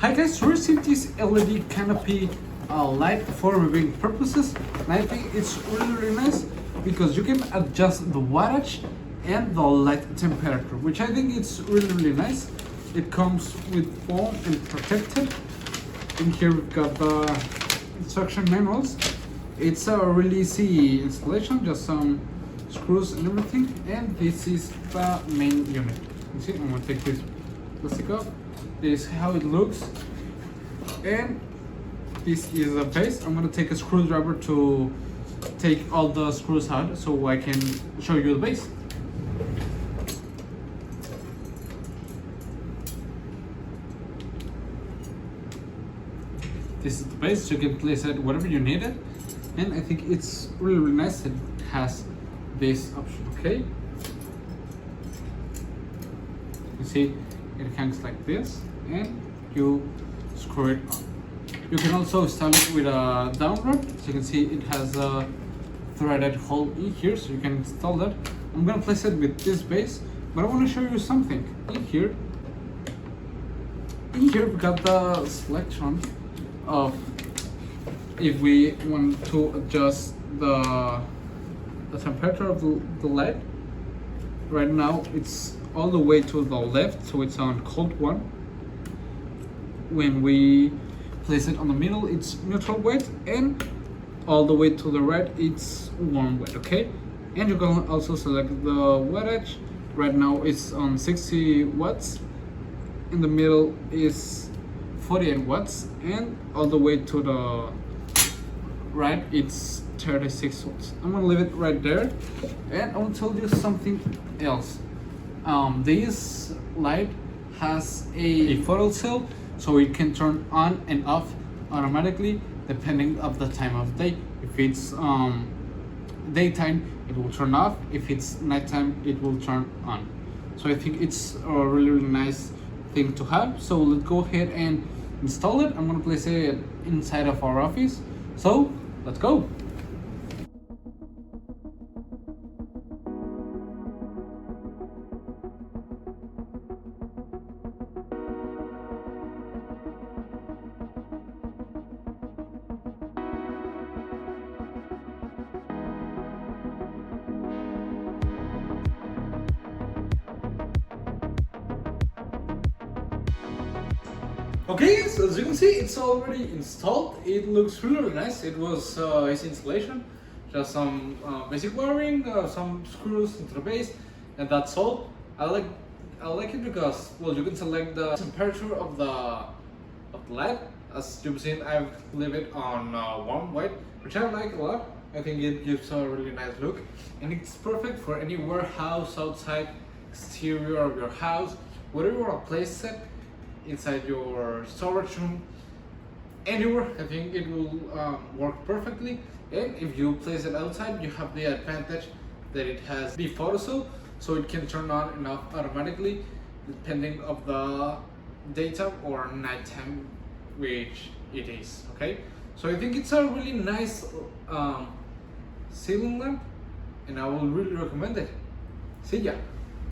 Hi guys, we received this LED canopy light for viewing purposes, and I think it's really nice because you can adjust the wattage and the light temperature, which I think it's really nice. It comes with foam and protected. In here we've got the instruction manuals. It's a really easy installation, just some screws and everything, and this is the main unit. You see, I'm gonna take this plastic off. This is how it looks, and this is the base. I'm gonna take a screwdriver to take all the screws out so I can show you the base. This is the base, so you can place it wherever you need it, and I think it's really nice. It has this option, okay? You see, it hangs like this, and you screw it on. You can also install it with a down rod. So you can see it has a threaded hole in here, so you can install that. I'm gonna place it with this base, but I want to show you something. In here we got the selection of if we want to adjust the temperature of the light. Right now it's all the way to the left, so it's on cold one. When we place it on the middle, it's neutral weight, and all the way to the right, it's warm weight, okay? And you can also select the wattage. Right now it's on 60 watts, in the middle is 48 watts, and all the way to the right, it's 36 watts. I'm gonna leave it right there, and I will tell you something else. This light has a photo cell, so it can turn on and off automatically depending of the time of day. If it's daytime, it will turn off. If it's nighttime, it will turn on. So I think it's a really nice thing to have. So let's go ahead and install it. I'm gonna place it inside of our office. So let's go. Okay, so as you can see, it's already installed. It looks really nice. It was easy installation, just some basic wiring, some screws into the base, and that's all. I like it because, well, you can select the temperature of the light. As you've seen, I've left it on warm white, which I like a lot. I think it gives a really nice look, and it's perfect for any warehouse, outside, exterior of your house, whatever you want to place it. Inside your storage room, anywhere, I think it will work perfectly. And if you place it outside, you have the advantage that it has the photo cell, so it can turn on and off automatically depending of the daytime or nighttime, which it is. Okay, so I think it's a really nice ceiling lamp, and I will really recommend it. See ya.